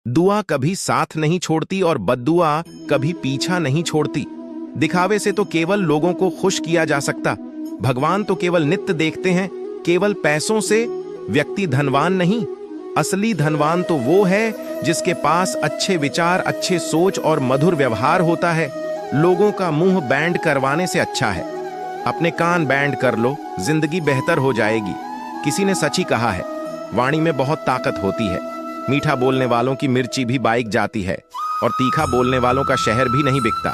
दुआ कभी साथ नहीं छोड़ती और बद्दुआ कभी पीछा नहीं छोड़ती। दिखावे से तो केवल लोगों को खुश किया जा सकता। भगवान तो केवल नित्य देखते हैं। केवल पैसों से व्यक्ति धनवान नहीं, असली धनवान तो वो है जिसके पास अच्छे विचार, अच्छे सोच और मधुर व्यवहार होता है। लोगों का मुंह बैंड करवाने से अच्छा है अपने कान बैंड कर लो, जिंदगी बेहतर हो जाएगी। किसी ने सच ही कहा है, वाणी में बहुत ताकत होती है। मीठा बोलने वालों की मिर्ची भी बाइक जाती है और तीखा बोलने वालों का शहर भी नहीं बिकता।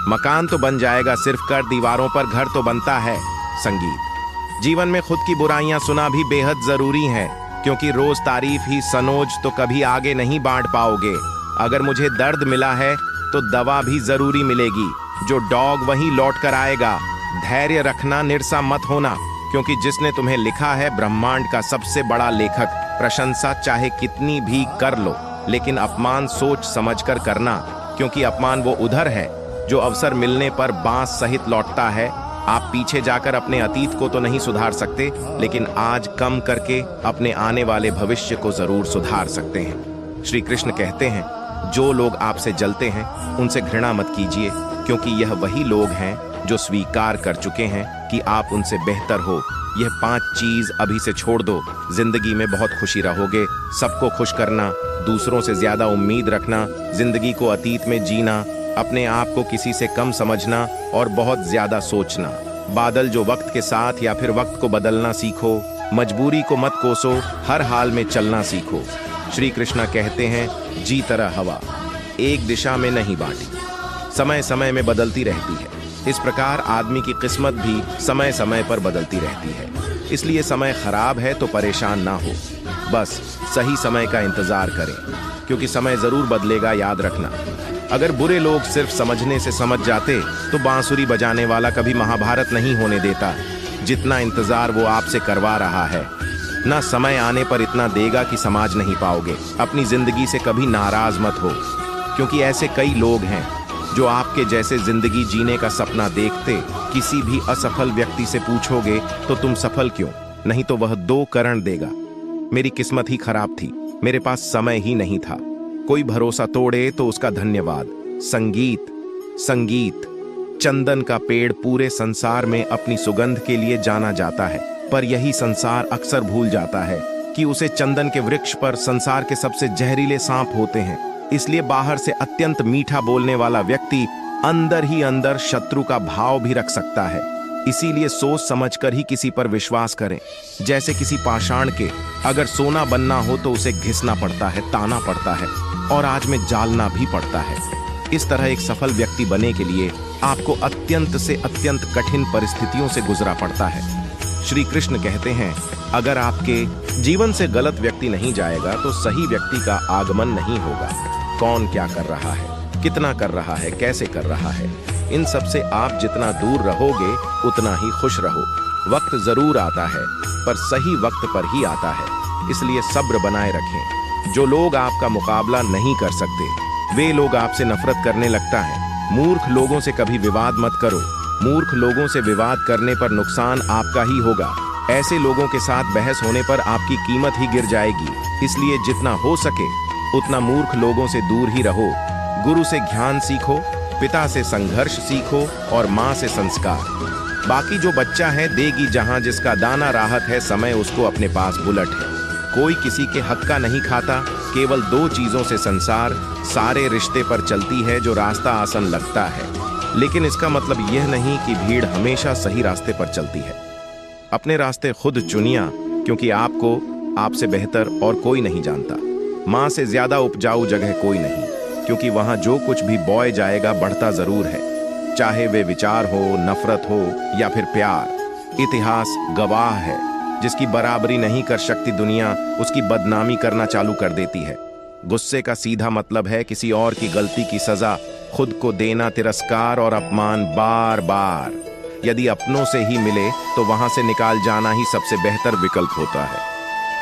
मकान तो बन जाएगा, सिर्फ कर दीवारों पर घर तो बनता है। संगीत। जीवन में खुद की बुराइयां सुना भी बेहद जरूरी है, क्योंकि रोज तारीफ ही सनोज तो कभी आगे नहीं बांट पाओगे। अगर मुझे दर्द मिला है तो दवा भी जरूरी मिलेगी। जो डॉग वहीं लौट कर आएगा। धैर्य रखना, निरसा मत होना, क्योंकि जिसने तुम्हें लिखा है ब्रह्मांड का सबसे बड़ा लेखक। प्रशंसा चाहे कितनी भी कर लो, लेकिन अपमान सोच समझकर करना, क्योंकि अपमान वो उधर है जो अवसर मिलने पर बांस सहित लौटता है। आप पीछे जाकर अपने अतीत को तो नहीं सुधार सकते, लेकिन आज कम करके अपने आने वाले भविष्य को जरूर सुधार सकते हैं। श्री कृष्ण कहते हैं, जो लोग आपसे जलते हैं उनसे घृणा मत कीजिए, क्योंकि यह वही लोग हैं जो स्वीकार कर चुके हैं कि आप उनसे बेहतर हो। यह 5 चीज अभी से छोड़ दो, जिंदगी में बहुत खुशी रहोगे। सबको खुश करना, दूसरों से ज्यादा उम्मीद रखना, जिंदगी को अतीत में जीना, अपने आप को किसी से कम समझना और बहुत ज्यादा सोचना। बादल जो वक्त के साथ या फिर वक्त को बदलना सीखो। मजबूरी को मत कोसो, हर हाल में चलना सीखो। श्री कृष्ण कहते हैं, जी तरह हवा एक दिशा में नहीं बांटी, समय समय में बदलती रहती है। इस प्रकार आदमी की किस्मत भी समय समय पर बदलती रहती है। इसलिए समय खराब है तो परेशान ना हो, बस सही समय का इंतजार करें, क्योंकि समय जरूर बदलेगा। याद रखना, अगर बुरे लोग सिर्फ समझने से समझ जाते तो बांसुरी बजाने वाला कभी महाभारत नहीं होने देता। जितना इंतजार वो आपसे करवा रहा है, ना समय आने पर इतना देगा कि समझ नहीं पाओगे। अपनी जिंदगी से कभी नाराज मत हो, क्योंकि ऐसे कई लोग हैं जो आपके जैसे जिंदगी जीने का सपना देखते। किसी भी असफल व्यक्ति से पूछोगे तो तुम सफल क्यों, नहीं तो वह 2 कारण देगा, मेरी किस्मत ही खराब थी, मेरे पास समय ही नहीं था। कोई भरोसा तोड़े तो उसका धन्यवाद। संगीत। संगीत चंदन का पेड़ पूरे संसार में अपनी सुगंध के लिए जाना जाता है, पर यही संसार अक्सर भूल जाता है कि उसे चंदन के वृक्ष पर संसार के सबसे जहरीले सांप होते हैं। इसलिए बाहर से अत्यंत मीठा बोलने वाला व्यक्ति अंदर ही अंदर शत्रु का भाव भी रख सकता है। इसीलिए सोच समझकर ही किसी पर विश्वास करें। जैसे किसी पाषाण के अगर सोना बनना हो तो उसे घिसना पड़ता है, ताना पड़ता है और आग में जालना भी पड़ता है। इस तरह एक सफल व्यक्ति बनने के लिए आपको अत्यंत से अत्यंत कठिन परिस्थितियों से गुजरा पड़ता है। श्री कृष्ण कहते हैं, अगर आपके जीवन से गलत व्यक्ति नहीं जाएगा तो सही व्यक्ति का आगमन नहीं होगा। कौन क्या कर रहा है, कितना कर रहा है, कैसे कर रहा है, इन सब से आप जितना दूर रहोगे उतना ही खुश रहो। वक्त जरूर आता है, पर सही वक्त पर ही आता है। इसलिए सब्र बनाए रखें। जो लोग आपका मुकाबला नहीं कर सकते, वे लोग आपसे नफरत करने लगता है। मूर्ख लोगों से कभी विवाद मत करो। मूर्ख लोगों से विवाद करने पर नुकसान आपका ही होगा। ऐसे लोगों के साथ बहस होने पर आपकी कीमत ही गिर जाएगी। इसलिए जितना हो सके उतना मूर्ख लोगों से दूर ही रहो। गुरु से ज्ञान सीखो, पिता से संघर्ष सीखो और माँ से संस्कार। बाकी जो बच्चा है देगी जहां, जिसका दाना राहत है समय उसको अपने पास बुलट है। कोई किसी के हक का नहीं खाता। केवल 2 चीजों से संसार सारे रिश्ते पर चलती है, जो रास्ता आसान लगता है। लेकिन इसका मतलब यह नहीं कि भीड़ हमेशा सही रास्ते पर चलती है। अपने रास्ते खुद चुनिया, क्योंकि आपको आपसे बेहतर और कोई नहीं जानता। माँ से ज्यादा उपजाऊ जगह कोई नहीं, क्योंकि वहां जो कुछ भी बोया जाएगा बढ़ता जरूर है, चाहे वे विचार हो, नफरत हो या फिर प्यार। इतिहास गवाह है, जिसकी बराबरी नहीं कर सकती दुनिया, उसकी बदनामी करना चालू कर देती है। गुस्से का सीधा मतलब है किसी और की गलती की सजा खुद को देना, तिरस्कार और अपमान बार बार। यदि अपनों से ही मिले तो वहां से निकाल जाना ही सबसे बेहतर विकल्प होता है।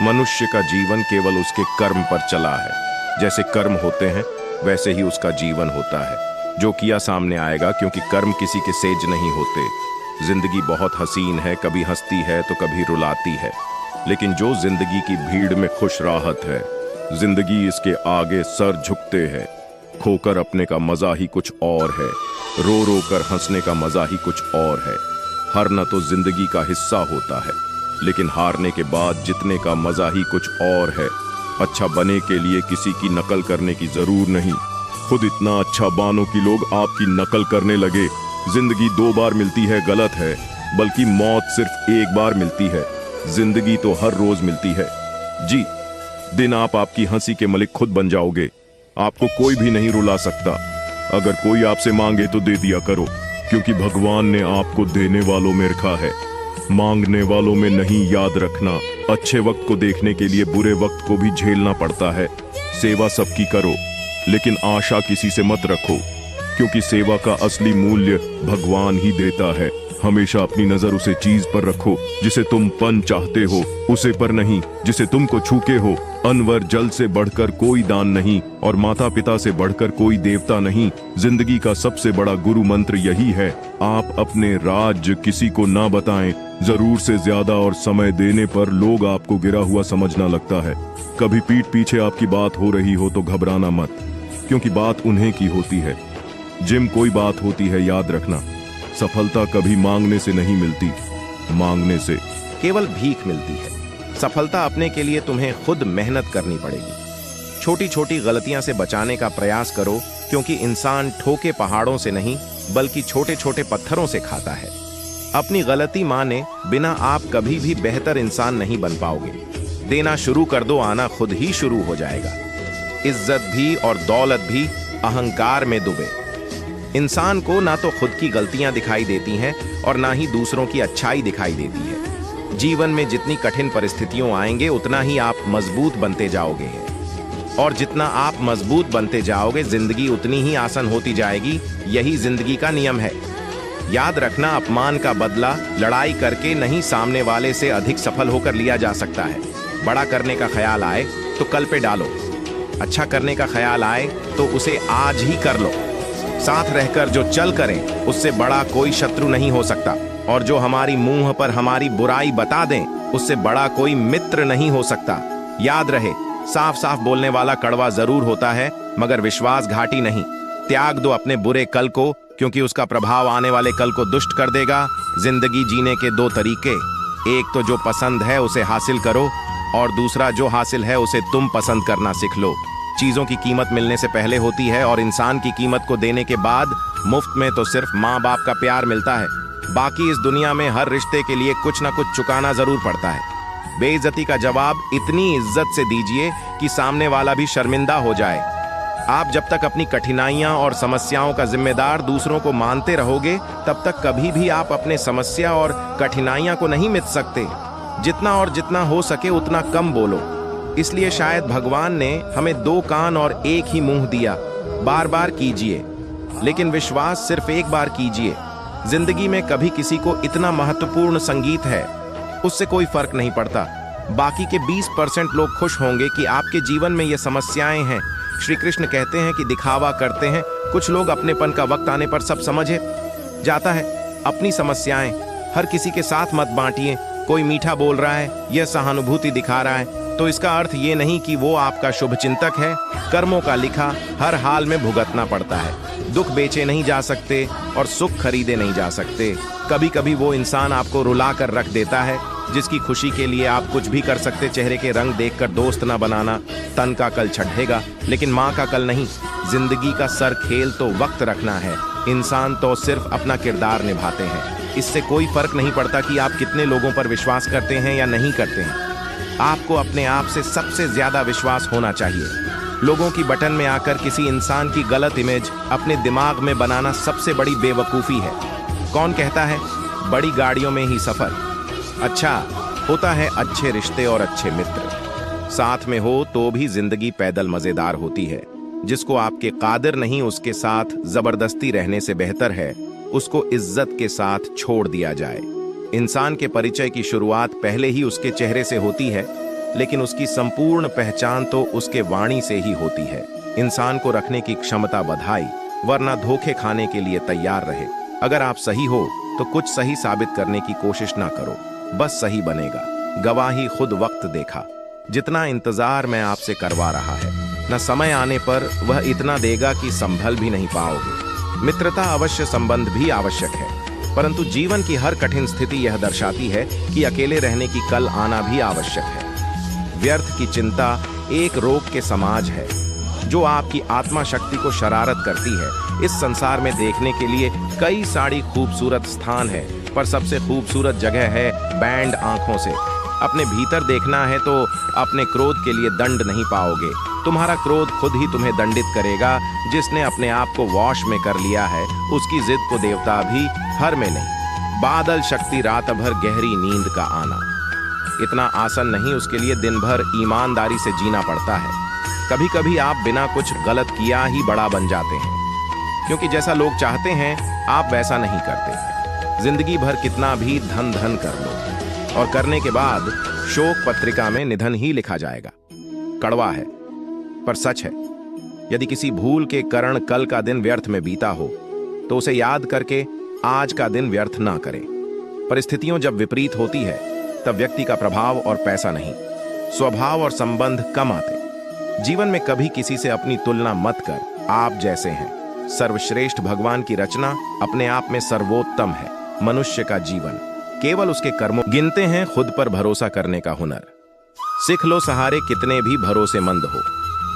मनुष्य का जीवन केवल उसके कर्म पर चला है। जैसे कर्म होते हैं वैसे ही उसका जीवन होता है। जो किया सामने आएगा, क्योंकि कर्म किसी के सेज नहीं होते। जिंदगी बहुत हसीन है, कभी हंसती है तो कभी रुलाती है, लेकिन जो जिंदगी की भीड़ में खुश राहत है जिंदगी इसके आगे सर झुकते है। खोकर अपने का मजा ही कुछ और है, रो रो कर हंसने का मजा ही कुछ और है। हारना तो जिंदगी का हिस्सा होता है, लेकिन हारने के बाद जीतने का मजा ही कुछ और है। अच्छा बने के लिए किसी की नकल करने की जरूर नहीं, खुद इतना अच्छा बानो कि लोग आपकी नकल करने लगे। जिंदगी 2 बार मिलती है गलत है, बल्कि मौत सिर्फ 1 बार मिलती है। जिंदगी तो हर रोज मिलती है। जी, दिन आप आपकी हंसी के मलिक खुद बन जाओगे। आपको कोई भी नहीं रुला सकता। अगर कोई आपसे मांगे तो दे दिया करो, क्योंकि भगवान ने आपको देने वालों में रखा है, मांगने वालों में नहीं। याद रखना, अच्छे वक्त को देखने के लिए बुरे वक्त को भी झेलना पड़ता है। सेवा सबकी करो, लेकिन आशा किसी से मत रखो, क्योंकि सेवा का असली मूल्य भगवान ही देता है। हमेशा अपनी नजर उसे चीज पर रखो जिसे तुम पन चाहते हो, उसे पर नहीं जिसे तुमको छूके हो। अनवर जल से बढ़कर कोई दान नहीं, और माता पिता से बढ़कर कोई देवता नहीं। जिंदगी का सबसे बड़ा गुरु मंत्र यही है, आप अपने राज किसी को ना बताएं। जरूर से ज्यादा और समय देने पर लोग आपको गिरा हुआ समझना लगता है। कभी पीठ पीछे आपकी बात हो रही हो तो घबराना मत, क्योंकि बात उन्हें की होती है। जिम कोई बात होती है, याद रखना, सफलता कभी मांगने से नहीं मिलती, मांगने से केवल भीख मिलती है। सफलता अपने के लिए तुम्हें खुद मेहनत करनी पड़ेगी। छोटी छोटी गलतियां से बचाने का प्रयास करो, क्योंकि इंसान ठोके पहाड़ों से नहीं, बल्कि छोटे छोटे पत्थरों से खाता है। अपनी गलती माने बिना आप कभी भी बेहतर इंसान नहीं बन पाओगे। देना शुरू कर दो, आना खुद ही शुरू हो जाएगा। इज्जत भी और दौलत भी अहंकार में डूबे। इंसान को ना तो खुद की गलतियां दिखाई देती हैं और ना ही दूसरों की अच्छाई दिखाई देती है। जीवन में जितनी कठिन परिस्थितियों आएंगे, उतना ही आप मजबूत बनते जाओगे, और जितना आप मजबूत बनते जाओगे, जिंदगी उतनी ही आसान होती जाएगी। यही जिंदगी का नियम है। याद रखना, अपमान का बदला लड़ाई करके नहीं, सामने वाले से अधिक सफल होकर लिया जा सकता है। बड़ा करने का ख्याल आए तो कल पे डालो, अच्छा करने का ख्याल आए तो उसे आज ही कर लो। साथ रहकर जो चल करें, उससे बड़ा कोई शत्रु नहीं हो सकता, और जो हमारी मुंह पर हमारी बुराई बता दें, उससे बड़ा कोई मित्र नहीं हो सकता। याद रहे, साफ साफ बोलने वाला कड़वा जरूर होता है, मगर विश्वासघाती नहीं। त्याग दो अपने बुरे कल को, क्योंकि उसका प्रभाव आने वाले कल को दुष्ट कर देगा। जिंदगी जीने के 2 तरीके, एक तो जो पसंद है उसे हासिल करो, और दूसरा जो हासिल है उसे तुम पसंद करना सीख लो। चीजों की कीमत मिलने से पहले होती है, और इंसान की कीमत को देने के बाद मुफ्त में तो सिर्फ माँ बाप का प्यार मिलता है। बाकी इस दुनिया में हर रिश्ते के लिए कुछ ना कुछ चुकाना जरूर पड़ता है। बेइज्जती का जवाब इतनी इज्जत से दीजिए कि सामने वाला भी शर्मिंदा हो जाए। आप जब तक अपनी कठिनाइयां और समस्याओं का जिम्मेदार दूसरों को मानते रहोगे, तब तक कभी भी आप अपने समस्या और कठिनाइयां को नहीं मिट सकते। जितना हो सके उतना कम बोलो। इसलिए शायद भगवान ने हमें 2 कान और 1 ही मुंह दिया। बार बार कीजिए, लेकिन विश्वास सिर्फ 1 बार कीजिए। जिंदगी में कभी किसी को इतना महत्वपूर्ण संगीत है, उससे कोई फर्क नहीं पड़ता। बाकी के 20% लोग खुश होंगे कि आपके जीवन में ये समस्याएं हैं। श्री कृष्ण कहते हैं कि दिखावा करते हैं कुछ लोग, अपनेपन का वक्त आने पर सब समझे जाता है। अपनी समस्याएं हर किसी के साथ मत बांटिए। कोई मीठा बोल रहा है, यह सहानुभूति दिखा रहा है, तो इसका अर्थ ये नहीं कि वो आपका शुभचिंतक है। कर्मों का लिखा हर हाल में भुगतना पड़ता है। दुख बेचे नहीं जा सकते और सुख खरीदे नहीं जा सकते। कभी कभी वो इंसान आपको रुला कर रख देता है जिसकी खुशी के लिए आप कुछ भी कर सकते। चेहरे के रंग देखकर दोस्त ना बनाना, तन का कल छठेगा लेकिन माँ का कल नहीं। जिंदगी का सर खेल तो वक्त रखना है, इंसान तो सिर्फ अपना किरदार निभाते हैं। इससे कोई फर्क नहीं पड़ता कि आप कितने लोगों पर विश्वास करते हैं या नहीं करते हैं। आपको अपने आप से सबसे ज्यादा विश्वास होना चाहिए। लोगों की बटन में आकर किसी इंसान की गलत इमेज अपने दिमाग में बनाना सबसे बड़ी बेवकूफ़ी है। कौन कहता है बड़ी गाड़ियों में ही सफर? अच्छा होता है अच्छे रिश्ते और अच्छे मित्र साथ में हो तो भी जिंदगी पैदल मजेदार होती है। जिसको आपके कादिर नहीं उसके साथ जबरदस्ती रहने से बेहतर है उसको इज्जत के साथ छोड़ दिया जाए। इंसान के परिचय की शुरुआत पहले ही उसके चेहरे से होती है, लेकिन उसकी संपूर्ण पहचान तो उसके वाणी से ही होती है। इंसान को रखने की क्षमता बधाई, वरना धोखे खाने के लिए तैयार रहे। अगर आप सही हो तो कुछ सही साबित करने की कोशिश ना करो, बस सही बनेगा। गवाही खुद वक्त देखा। जितना इंतजार मैं आपसे करवा रहा है, न समय आने पर वह इतना देगा कि संभल भी नहीं पाओगे। मित्रता अवश्य, संबंध भी आवश्यक है, परंतु जीवन की हर कठिन स्थिति यह दर्शाती है कि अकेले रहने की कल आना भी आवश्यक है। व्यर्थ की चिंता एक रोग के समाज है जो आपकी आत्मा शक्ति को शरारत करती है। इस संसार में देखने के लिए कई सारी खूबसूरत स्थान है, पर सबसे खूबसूरत जगह है बैंड आंखों से। अपने भीतर देखना है तो अपने क्रोध के लिए दंड नहीं पाओगे। तुम्हारा क्रोध खुद ही तुम्हें दंडित करेगा। जिसने अपने आप को वॉश में कर लिया है, उसकी जिद को देवता भी हर में नहीं। बादल शक्ति रात भर गहरी नींद का आना इतना आसान नहीं, उसके लिए दिन भर ईमानदारी से जीना पड़ता है। कभी कभी आप बिना कुछ गलत किया ही बड़ा बन जाते हैं, क्योंकि जैसा लोग चाहते हैं आप वैसा नहीं करते। जिंदगी भर कितना भी धन धन कर लो और करने के बाद शोक पत्रिका में निधन ही लिखा जाएगा। कड़वा है पर सच है। यदि किसी भूल के कारण कल का दिन व्यर्थ में बीता हो तो उसे याद करके आज का दिन व्यर्थ ना करें। परिस्थितियों जब विपरीत होती है तब व्यक्ति का प्रभाव और पैसा नहीं, स्वभाव और संबंध कम आते। जीवन में कभी किसी से अपनी तुलना मत कर, आप जैसे हैं। सर्वश्रेष्ठ भगवान की रचना अपने आप में सर्वोत्तम है। मनुष्य का जीवन केवल उसके कर्मों गिनते हैं। खुद पर भरोसा करने का हुनर सीख लो। सहारे कितने भी भरोसेमंद हो,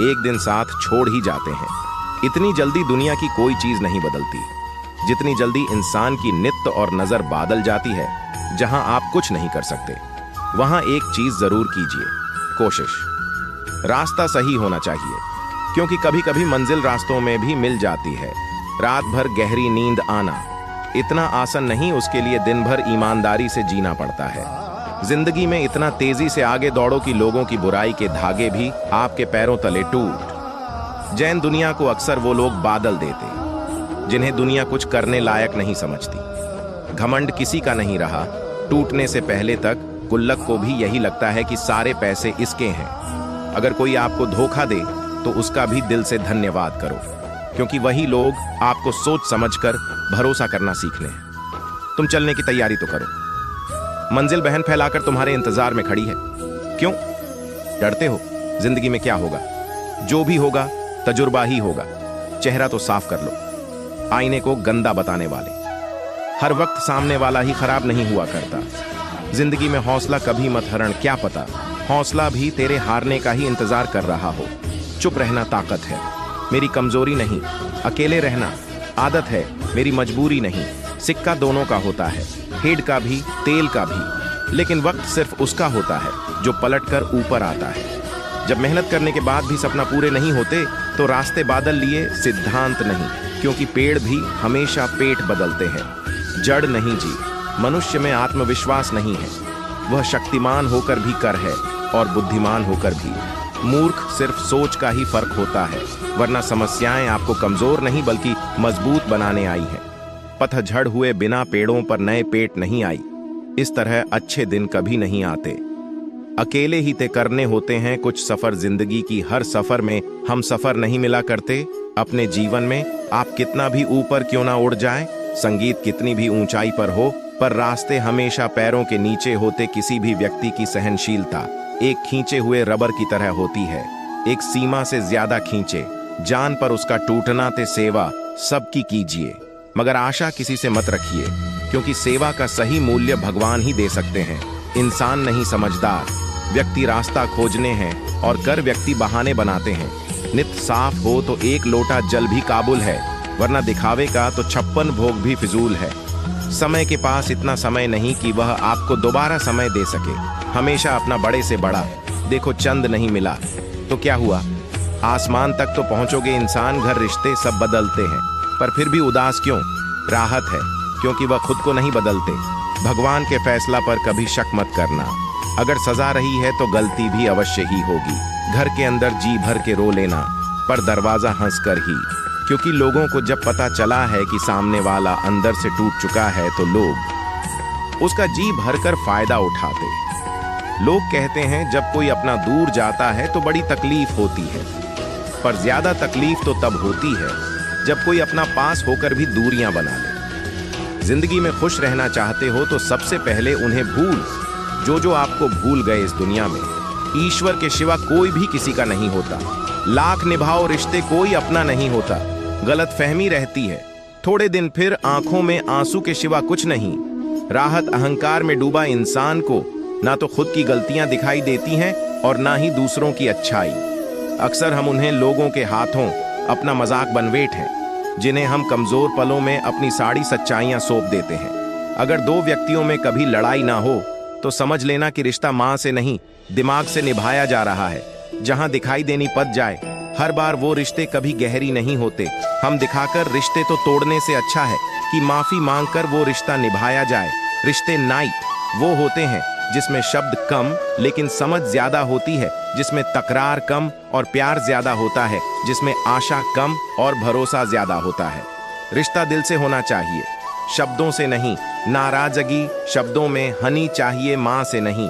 एक दिन साथ छोड़ ही जाते हैं। इतनी जल्दी दुनिया की कोई चीज नहीं बदलती जितनी जल्दी इंसान की नित्त और नजर बादल जाती है। जहां आप कुछ नहीं कर सकते वहां एक चीज जरूर कीजिए, कोशिश। रास्ता सही होना चाहिए, क्योंकि कभी कभी मंजिल रास्तों में भी मिल जाती है। रात भर गहरी नींद आना इतना आसान नहीं, उसके लिए दिन भर ईमानदारी से जीना पड़ता है। जिंदगी में इतना तेजी से आगे दौड़ो कि लोगों की बुराई के धागे भी आपके पैरों तले टूट। जैन दुनिया को अक्सर वो लोग बादल देते जिन्हें दुनिया कुछ करने लायक नहीं समझती। घमंड किसी का नहीं रहा। टूटने से पहले तक गुल्लक को भी यही लगता है कि सारे पैसे इसके हैं। अगर कोई आपको धोखा दे तो उसका भी दिल से धन्यवाद करो, क्योंकि वही लोग आपको सोच समझकर भरोसा करना सीखने हैं। तुम चलने की तैयारी तो करो। मंजिल बहन फैलाकर तुम्हारे इंतजार में खड़ी है। क्यों डरते हो? जिंदगी में क्या होगा? जो भी होगा तजुर्बा ही होगा। चेहरा तो साफ कर लो, आईने को गंदा बताने वाले। हर वक्त सामने वाला ही खराब नहीं हुआ करता। जिंदगी में हौसला कभी मत हरण, क्या पता हौसला भी तेरे हारने का ही इंतजार कर रहा हो। चुप रहना ताकत है, मेरी कमजोरी नहीं। अकेले रहना आदत है, मेरी मजबूरी नहीं। सिक्का दोनों का होता है, हेड का भी तेल का भी, लेकिन वक्त सिर्फ उसका होता है जो पलटकर ऊपर आता है। जब मेहनत करने के बाद भी सपना पूरे नहीं होते तो रास्ते बादल लिए, सिद्धांत नहीं, क्योंकि पेड़ भी हमेशा पेट बदलते हैं, जड़ नहीं जी। मनुष्य में आत्मविश्वास नहीं है, वह शक्तिमान होकर भी कर है और बुद्धिमान होकर भी। मूर्ख सिर्फ सोच का ही फर्क होता है, वरना समस्याएं आपको कमजोर नहीं बल्कि मजबूत बनाने आई हैं। पतझड़ हुए बिना पेड़ों पर नए पेट नहीं आई। इस तरह अच्छे दिन कभी नहीं आते, अकेले ही तय करने होते हैं कुछ सफर। जिंदगी की हर सफर में हम सफर नहीं मिला करते। अपने जीवन में आप कितना भी ऊपर क्यों ना उड़ जाएं, संगीत कितनी भी ऊंचाई पर हो, पर रास्ते हमेशा पैरों के नीचे होते। किसी भी व्यक्ति की सहनशीलता एक खींचे हुए रबर की तरह होती है, एक सीमा से ज्यादा खींचे। जान पर उसका टूटना ते सेवा सबकी कीजिए, मगर आशा किसी से मत रखिए, क्योंकि सेवा का सही मूल्य भगवान ही दे सकते हैं, इंसान नहीं समझदार। व्यक्ति रास्ता खोजने हैं और कर व्यक्ति बहाने बनाते हैं। नित साफ हो तो एक लोटा जल भी काबुल है, वरना दिखावे का तो 56 भोग भी फिजूल है। समय के पास इतना समय नहीं कि वह आपको दोबारा समय दे सके। हमेशा अपना बड़े से बड़ा देखो। चंद नहीं मिला तो क्या हुआ, आसमान तक तो पहुंचोगे। इंसान, घर, रिश्ते सब बदलते हैं, पर फिर भी उदास क्यों? राहत है क्योंकि वह खुद को नहीं बदलते। भगवान के फैसला पर कभी शक मत करना। अगर सजा रही है तो गलती भी अवश्य ही होगी। घर के अंदर जी भर के रो लेना, पर दरवाजा हंसकर ही, क्योंकि लोगों को जब पता चला है कि सामने वाला अंदर से टूट चुका है तो लोग उसका जी भरकर फायदा उठाते। लोग कहते हैं जब कोई अपना दूर जाता है तो बड़ी तकलीफ होती है, पर ज्यादा तकलीफ तो तब होती है जब कोई अपना पास होकर भी दूरियां बना ले। जिंदगी में खुश रहना चाहते हो तो सबसे पहले उन्हें भूल जो आपको भूल गए इस दुनिया में। ईश्वर के सिवा कोई भी किसी का नहीं होता। लाख निभाओ रिश्ते कोई अपना नहीं होता। गलतफहमी रहती है, थोड़े दिन फिर आंखों में आंसू के सिवा कुछ नहीं। राहत अहंकार में डूबा इंसान को ना तो खुद की गलतियां दिखाई देती हैं और ना ही दूसरों की अच्छाई। अक्सर हम उन्हें लोगों के हाथों अपना मजाक बनवेट हैं, जिन्हें हम कमजोर पलों में अपनी सारी सच्चाइयां सौंप देते हैं। अगर दो व्यक्तियों में कभी लड़ाई ना हो तो समझ लेना कि रिश्ता मां से नहीं दिमाग से निभाया जा रहा है। जहां दिखाई देनी पड़ जाए, हर बार वो रिश्ते कभी गहरी नहीं होते। हम दिखाकर रिश्ते तो तोड़ने से अच्छा है कि माफी मांगकर वो रिश्ता निभाया जाए। रिश्ते नाइट वो होते हैं जिसमें शब्द कम लेकिन समझ ज्यादा होती है, जिसमें तकरार कम और प्यार ज्यादा होता है, जिसमें आशा कम और भरोसा ज्यादा होता है। रिश्ता दिल से होना चाहिए, शब्दों से नहीं। नाराजगी शब्दों में, हनी चाहिए मां से नहीं।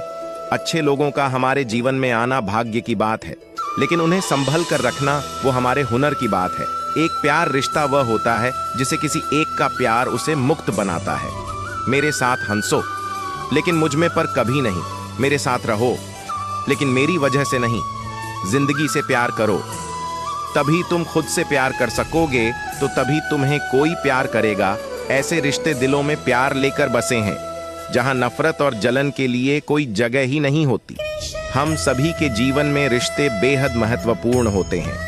अच्छे लोगों का हमारे जीवन में आना भाग्य की बात है, लेकिन उन्हें संभल कर रखना वो हमारे हुनर की बात है। एक प्यार रिश्ता वह होता है जिसे किसी एक का प्यार उसे मुक्त बनाता है। मेरे साथ हंसो लेकिन मुझ में पर कभी नहीं। मेरे साथ रहो लेकिन मेरी वजह से नहीं। जिंदगी से प्यार करो, तभी तुम खुद से प्यार कर सकोगे, तो तभी तुम्हें कोई प्यार करेगा। ऐसे रिश्ते दिलों में प्यार लेकर बसे हैं, जहां नफरत और जलन के लिए कोई जगह ही नहीं होती। हम सभी के जीवन में रिश्ते बेहद महत्वपूर्ण होते हैं।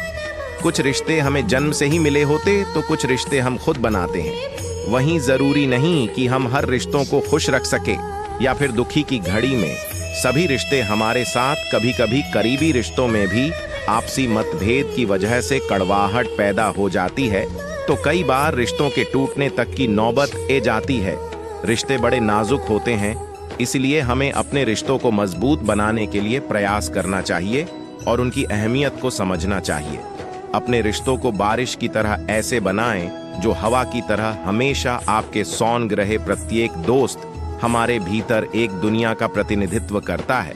कुछ रिश्ते हमें जन्म से ही मिले होते, तो कुछ रिश्ते हम खुद बनाते हैं। वहीं जरूरी नहीं कि हम हर रिश्तों को खुश रख सके या फिर दुखी की घड़ी में। सभी रिश्ते हमारे साथ, कभी कभी करीबी रिश्तों में भी आपसी मतभेद की वजह से कड़वाहट पैदा हो जाती है, तो कई बार रिश्तों के टूटने तक की नौबत आ जाती है। रिश्ते बड़े नाजुक होते हैं, इसलिए हमें अपने रिश्तों को मजबूत बनाने के लिए प्रयास करना चाहिए और उनकी अहमियत को समझना चाहिए। अपने रिश्तों को बारिश की तरह ऐसे बनाएं जो हवा की तरह हमेशा आपके सौंग रहे। प्रत्येक दोस्त हमारे भीतर एक दुनिया का प्रतिनिधित्व करता है।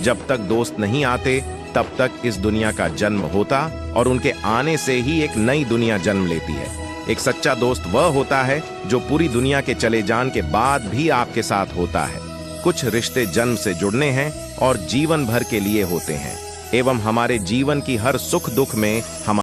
जब तक दोस्त नहीं आते तब तक इस दुनिया का जन्म होता, और उनके आने से ही एक नई दुनिया जन्म लेती है। एक सच्चा दोस्त वह होता है जो पूरी दुनिया के चले जाने के बाद भी आपके साथ होता है। कुछ रिश्ते जन्म से जुड़ने हैं और जीवन भर के लिए होते हैं, एवं हमारे जीवन की हर सुख दुख में हम